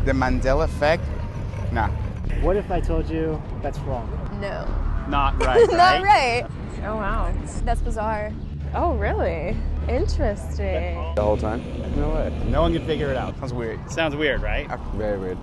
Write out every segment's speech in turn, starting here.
The Mandela Effect? Nah. What if I told you that's wrong? No. Not right, right? Not right. Oh, wow. That's bizarre. Oh, really? Interesting. The whole time? No way. No one can figure it out. Sounds weird. Sounds weird, right? Very weird.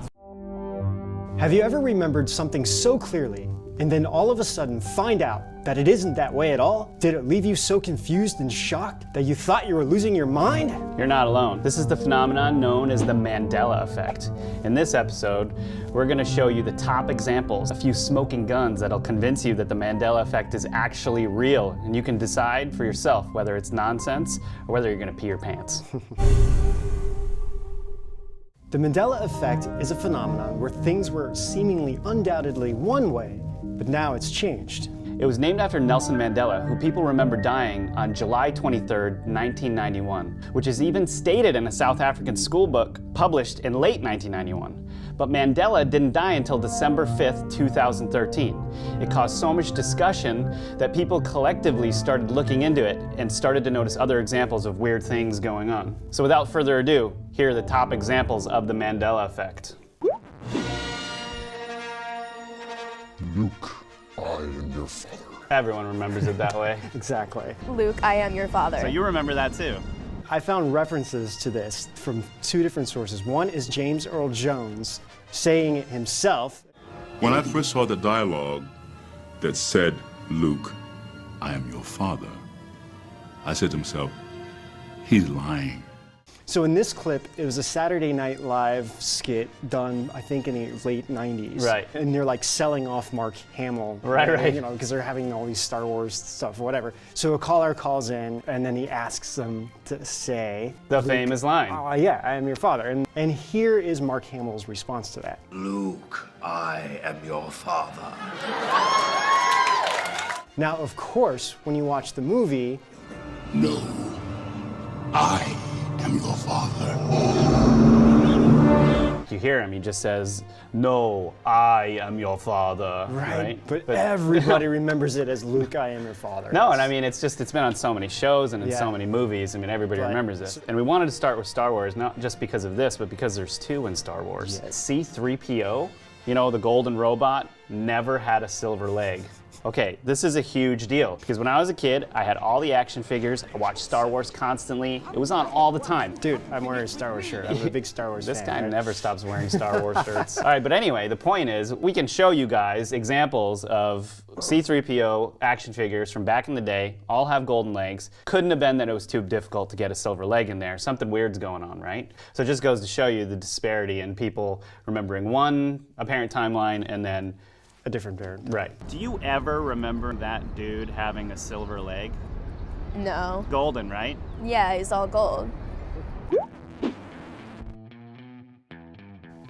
Have you ever remembered something so clearly and then all of a sudden find out that it isn't that way at all? Did it leave you so confused and shocked that you thought you were losing your mind? You're not alone. This is the phenomenon known as the Mandela Effect. In this episode, we're going to show you the top examples, a few smoking guns that'll convince you that the Mandela Effect is actually real, and you can decide for yourself whether it's nonsense or whether you're going to pee your pants. The Mandela Effect is a phenomenon where things were seemingly undoubtedly one way, but now it's changed. It was named after Nelson Mandela, who people remember dying on July 23rd, 1991, which is even stated in a South African school book published in late 1991. But Mandela didn't die until December 5th, 2013. It caused so much discussion that people collectively started looking into it and started to notice other examples of weird things going on. So without further ado, here are the top examples of the Mandela Effect. Luke, I am your father. Everyone remembers it that way. Exactly. Luke, I am your father. So you remember that too. I found references to this from two different sources. One is James Earl Jones saying it himself. When I first saw the dialogue that said, Luke, I am your father, I said to myself, he's lying. So in this clip, it was a Saturday Night Live skit done, I think, in the late 90s. Right. And they're like selling off Mark Hamill. Right. You know, because they're having all these Star Wars stuff, whatever. So a caller calls in, and then he asks them to say... The famous line. Oh, yeah, I am your father. And here is Mark Hamill's response to that. Luke, I am your father. Now, of course, when you watch the movie... No, I am your father. You hear him, he just says, no, I am your father. Right? But everybody remembers it as Luke, I am your father. No, and I mean, it's been on so many shows and in Yeah. so many movies. I mean, everybody Right. remembers it. And we wanted to start with Star Wars, not just because of this, but because there's two in Star Wars. Yes. C-3PO, you know, the golden robot, never had a silver leg. Okay, this is a huge deal because when I was a kid, I had all the action figures. I watched Star Wars constantly. It was on all the time. Dude, I'm wearing a Star Wars shirt. I'm a big Star Wars This fan. guy right? never stops wearing Star Wars shirts. All right, but anyway, the point is we can show you guys examples of C-3PO action figures from back in the day, all have golden legs. Couldn't have been that it was too difficult to get a silver leg in there. Something weird's going on, right? So it just goes to show you the disparity in people remembering one apparent timeline and then A different parent. right. Do you ever remember that dude having a silver leg? No. Golden, right? Yeah, he's all gold.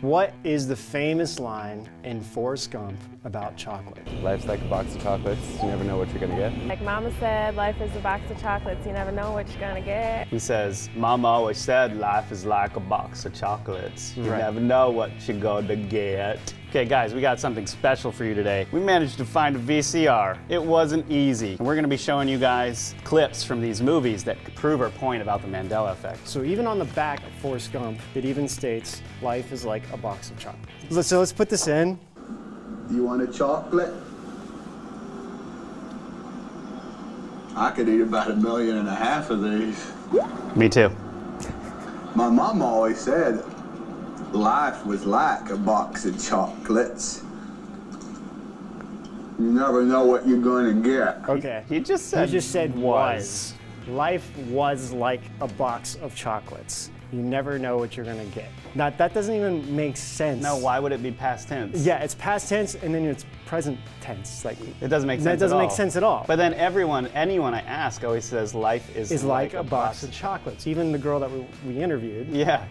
What is the famous line in Forrest Gump about chocolate? Life's like a box of chocolates. You never know what you're gonna get. Like Mama said, life is a box of chocolates. You never know what you're gonna get. He says, Mama always said life is like a box of chocolates. You Right. never know what you're gonna get. Okay, guys, we got something special for you today. We managed to find a VCR. It wasn't easy. And we're gonna be showing you guys clips from these movies that prove our point about the Mandela Effect. So even on the back of Forrest Gump, it even states, life is like a box of chocolates. So let's put this in. You want a chocolate? I could eat about 1.5 million of these. Me too. My mom always said life was like a box of chocolates. You never know what you're gonna get. Okay. He just said You just said was. Life was like a box of chocolates. You never know what you're gonna get. Now, that doesn't even make sense. No, why would it be past tense? Yeah, it's past tense and then it's present tense. Like It doesn't make sense That doesn't at make all. sense at all. But then anyone I ask always says life is like a box of chocolates. Even the girl that we interviewed. Yeah.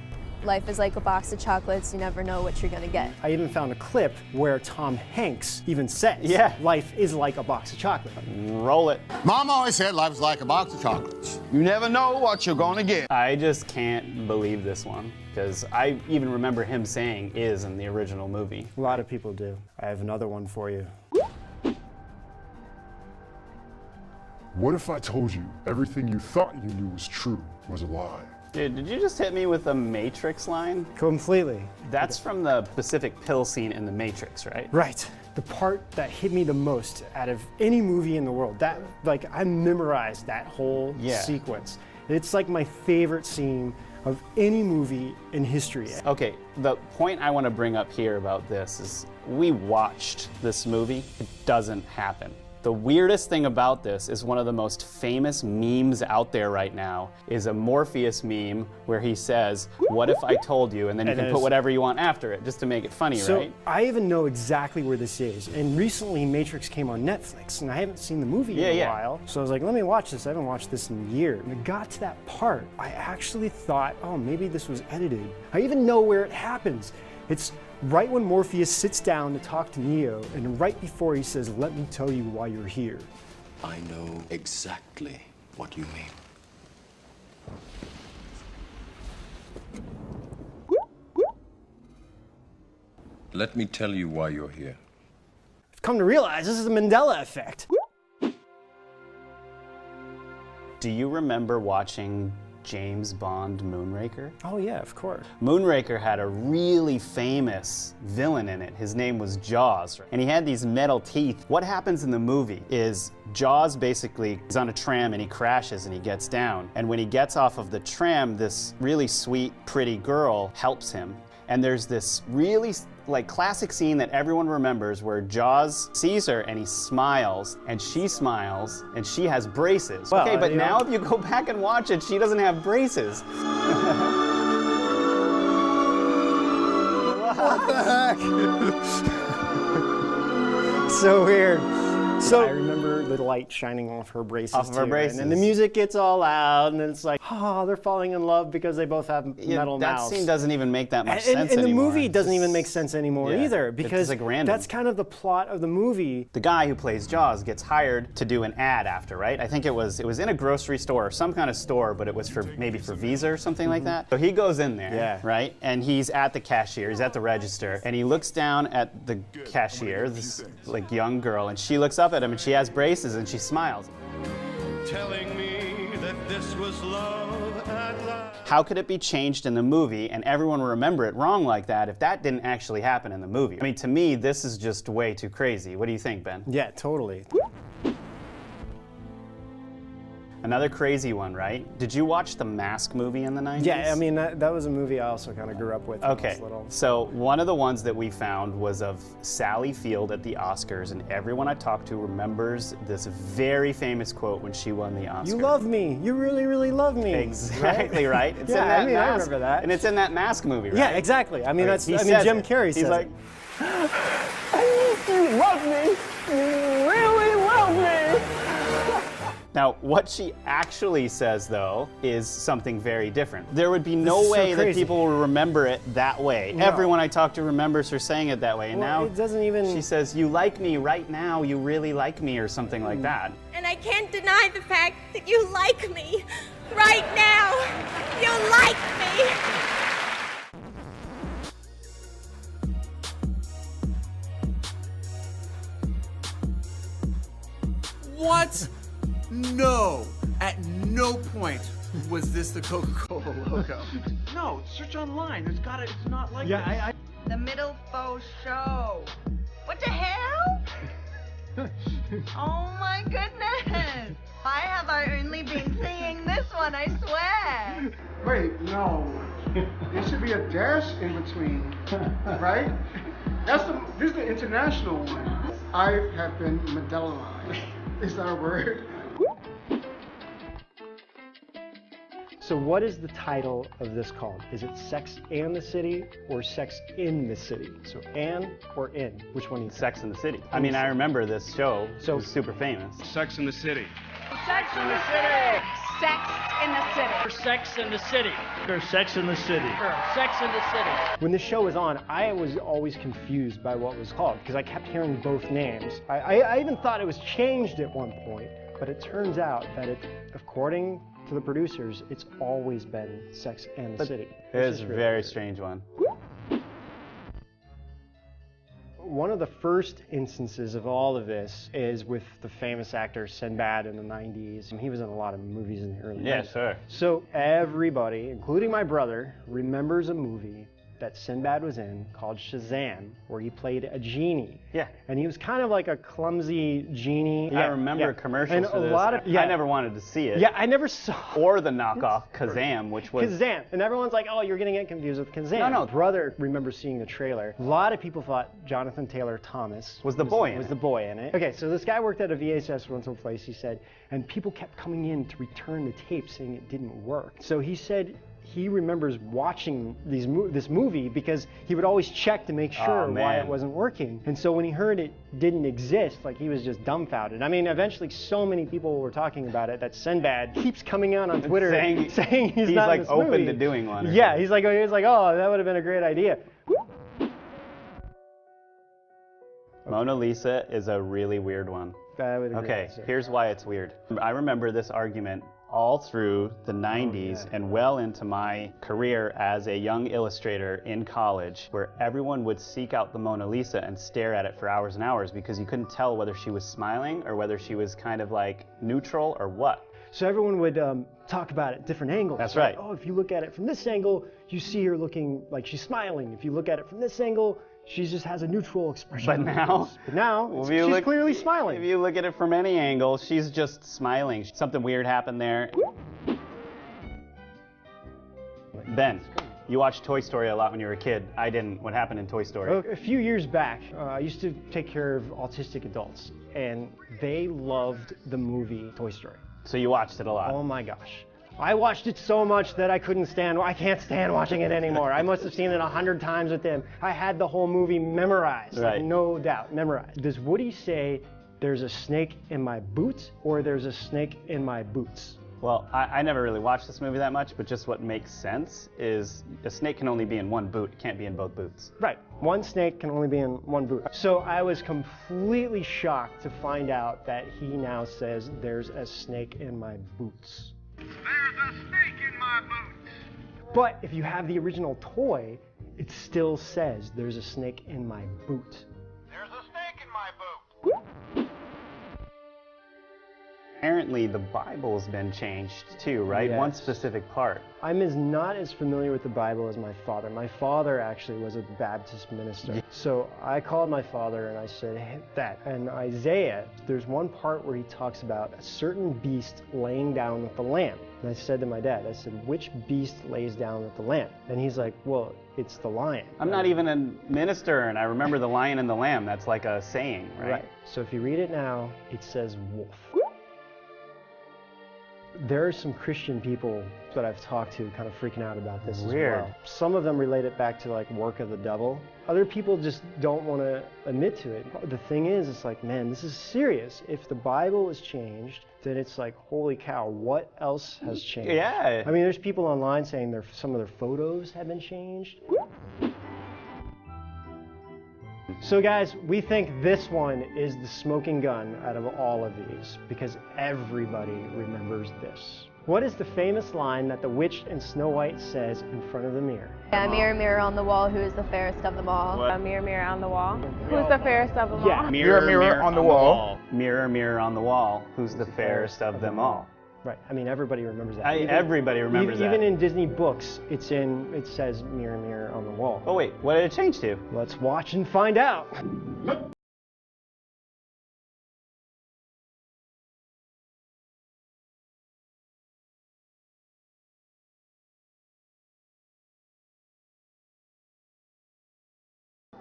Life is like a box of chocolates. You never know what you're gonna get. I even found a clip where Tom Hanks even says, Yeah. life is like a box of chocolate. Roll it. Mom always said life's like a box of chocolates. You never know what you're gonna get. I just can't believe this one because I even remember him saying is in the original movie. A lot of people do. I have another one for you. What if I told you everything you thought you knew was true was a lie? Dude, did you just hit me with a Matrix line? Completely. That's from the Pacific Pill scene in The Matrix, right? Right. The part that hit me the most out of any movie in the world. That, like, I memorized that whole sequence. It's like my favorite scene of any movie in history. Okay, the point I want to bring up here about this is we watched this movie. It doesn't happen. The weirdest thing about this is one of the most famous memes out there right now is a Morpheus meme where he says, "What if I told you?" And then you can put whatever you want after it just to make it funny, so right? I even know exactly where this is. And recently Matrix came on Netflix and I haven't seen the movie in a while. So I was like, let me watch this. I haven't watched this in a year. And it got to that part. I actually thought, oh, maybe this was edited. I even know where it happens. It's right when Morpheus sits down to talk to Neo, and right before he says, "Let me tell you why you're here." I know exactly what you mean. Let me tell you why you're here. I've come to realize this is the Mandela Effect. Do you remember watching James Bond Moonraker? Oh yeah, of course. Moonraker had a really famous villain in it. His name was Jaws, and he had these metal teeth. What happens in the movie is Jaws basically is on a tram and he crashes and he gets down. And when he gets off of the tram, this really sweet, pretty girl helps him. And there's this really classic scene that everyone remembers where Jaws sees her and he smiles and she has braces. Well, okay, but now if you go back and watch it, she doesn't have braces. What the heck? So weird. So I remember the light shining off her braces. Off of her braces. And then the music gets all loud, and then it's like, oh, they're falling in love because they both have metal mouths. That scene doesn't even make that much sense and anymore. the movie doesn't even make sense anymore either, because it's like random. that's kind of the plot of the movie. The guy who plays Jaws gets hired to do an ad after, right? I think it was in a grocery store or some kind of store, but it was maybe for Visa or something like that. So he goes in there, right? And he's at the cashier, he's at the register, and he looks down at the cashier, this young girl, and she looks up at him and she has braces and she smiles. Telling me that this was love at last. How could it be changed in the movie and everyone will remember it wrong like that if that didn't actually happen in the movie? I mean, to me, this is just way too crazy. What do you think, Ben? Yeah, totally. Another crazy one, right? Did you watch the Mask movie in the 90s? Yeah, I mean, that was a movie I also kind of grew up with when I was little. So one of the ones that we found was of Sally Field at the Oscars, and everyone I talked to remembers this very famous quote when she won the Oscar. You love me. You really, really love me. Exactly, right? It's yeah, in that I mean, Mask, I remember that. And it's in that Mask movie, right? Yeah, exactly. I mean, Jim Carrey says He's like, you love me. You really love me. Now, what she actually says, though, is something very different. There would be no way that people will remember it that way. No. Everyone I talk to remembers her saying it that way. And now it doesn't even... she says, "You like me right now, you really like me," or something like that. And I can't deny the fact that you like me. Right now, you like me. What? No. At no point was this the Coca-Cola logo. No, search online. It's not like this. The Middle Faux Show. What the hell? Oh my goodness. Why have I only been seeing this one, I swear? Wait, no. There should be a dash in between, right? This is the international one. I have been Mandela-ized. Is that a word? So what is the title of this called? Is it Sex and the City or Sex in the City? So and or in? Which one is Sex in the City? I mean, I remember this show. So it was super famous. Sex in the City. Sex in the City. Sex in the City. Sex in the City. There's Sex in the City. Sex in the City. When the show was on, I was always confused by what was called because I kept hearing both names. I even thought it was changed at one point, but it turns out that according to the producers, it's always been Sex and the City. It is a very strange one. One one of the first instances of all of this is with the famous actor Sinbad in the 90s. And he was in a lot of movies in the early 90s. Yeah, sure. So everybody, including my brother, remembers a movie that Sinbad was in called Shazam, where he played a genie. Yeah. And he was kind of like a clumsy genie. I remember commercials and for a this. lot of, I never wanted to see it. Yeah, I never saw. Or the knockoff Kazam, which was... Kazam. And everyone's like, oh, you're going to get confused with Kazam. No, no. Brother remembers seeing the trailer. A lot of people thought Jonathan Taylor Thomas was the boy in it. Okay, so this guy worked at a VHS rental place, he said, and people kept coming in to return the tape saying it didn't work. So he said he remembers watching this movie because he would always check to make sure why it wasn't working. And so when he heard it didn't exist, like, he was just dumbfounded. I mean, eventually so many people were talking about it that Sinbad keeps coming out on Twitter saying he's not like in this open movie. to doing one. Yeah, he's like, oh, that would have been a great idea. Mona Lisa is a really weird one. Okay, here's why it's weird. I remember this argument all through the 90s and well into my career as a young illustrator in college, where everyone would seek out the Mona Lisa and stare at it for hours and hours because you couldn't tell whether she was smiling or whether she was kind of like neutral or what. So everyone would talk about it at different angles. That's right. Like, oh, if you look at it from this angle, you see her looking like she's smiling. If you look at it from this angle, she just has a neutral expression. But now, she's clearly smiling. If you look at it from any angle, she's just smiling. Something weird happened there. Ben, you watched Toy Story a lot when you were a kid. I didn't. What happened in Toy Story? A few years back, I used to take care of autistic adults, and they loved the movie Toy Story. So you watched it a lot? Oh my gosh. I watched it so much that I can't stand watching it anymore. I must have seen it 100 times with them. I had the whole movie memorized, no doubt, memorized. Does Woody say, there's a snake in my boots, or there's a snake in my boots? Well, I never really watched this movie that much, but just what makes sense is a snake can only be in one boot. It can't be in both boots. Right. One snake can only be in one boot. So I was completely shocked to find out that he now says, there's a snake in my boots. There's a snake in my boots. But if you have the original toy, it still says, there's a snake in my boot. There's a snake in my boot. Apparently the Bible's been changed too, right? Yes. One specific part. I'm not as familiar with the Bible as my father. My father actually was a Baptist minister. Yeah. So I called my father and I said, hey, Dad, in Isaiah, there's one part where he talks about a certain beast laying down with the lamb. And I said to my dad, I said, which beast lays down with the lamb? And he's like, well, it's the lion. I'm not even a minister, and I remember the lion and the lamb. That's like a saying, right? Right. So if you read it now, it says wolf. There are some Christian people that I've talked to kind of freaking out about this as well. Some of them relate it back to like work of the devil. Other people just don't want to admit to it. The thing is, it's like, man, this is serious. If the Bible is changed, then it's like, holy cow, what else has changed? Yeah. I mean, there's people online saying some of their photos have been changed. So guys, we think this one is the smoking gun out of all of these because everybody remembers this. What is the famous line that the witch in Snow White says in front of the mirror? Yeah, mirror, mirror on the wall, who is the fairest of them all? Mirror, mirror on the wall, who's the fairest of them all? Yeah. Mirror, mirror on the wall. Mirror, mirror on the wall, who's the fairest of them all? Right. I mean, everybody remembers that. Everybody remembers that. Even in Disney books, it says mirror, mirror on the wall. Oh wait, what did it change to? Let's watch and find out.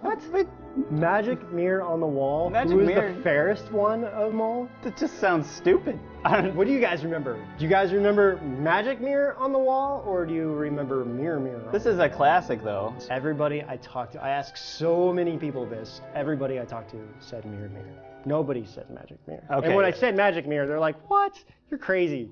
What? Magic mirror on the wall? Who is the fairest one of them all? That just sounds stupid. What do you guys remember? Do you guys remember magic mirror on the wall, or do you remember mirror, mirror on the wall? This is a classic, though. Everybody I talked to, I asked so many people this, everybody I talked to said mirror, mirror. Nobody said magic mirror. Okay. And when I said magic mirror, they're like, what? You're crazy.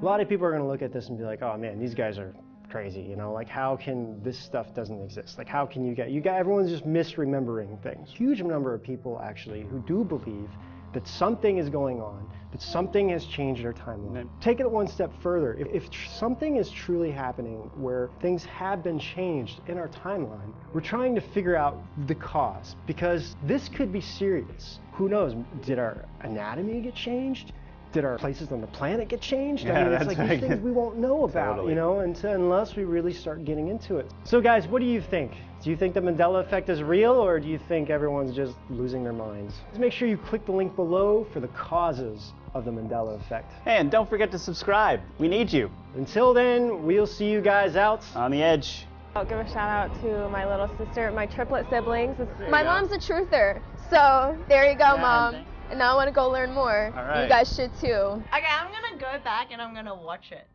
A lot of people are going to look at this and be like, oh man, these guys are crazy, you know, like how can this stuff doesn't exist? Like how can everyone's just misremembering things. Huge number of people actually who do believe that something is going on, that something has changed our timeline. Take it one step further. If something is truly happening where things have been changed in our timeline, we're trying to figure out the cause, because this could be serious. Who knows? Did our anatomy get changed? Did our places on the planet get changed? Yeah, I mean, it's that's like right. these things we won't know about, Totally. you know, unless we really start getting into it. So guys, what do you think? Do you think the Mandela Effect is real, or do you think everyone's just losing their minds? Just make sure you click the link below for the causes of the Mandela Effect. Hey, and don't forget to subscribe. We need you. Until then, we'll see you guys out on the edge. I'll give a shout out to my little sister, my triplet siblings. My mom's a truther, so there you go, Mom. And now I want to go learn more. All right. You guys should too. Okay, I'm gonna go back and I'm gonna watch it.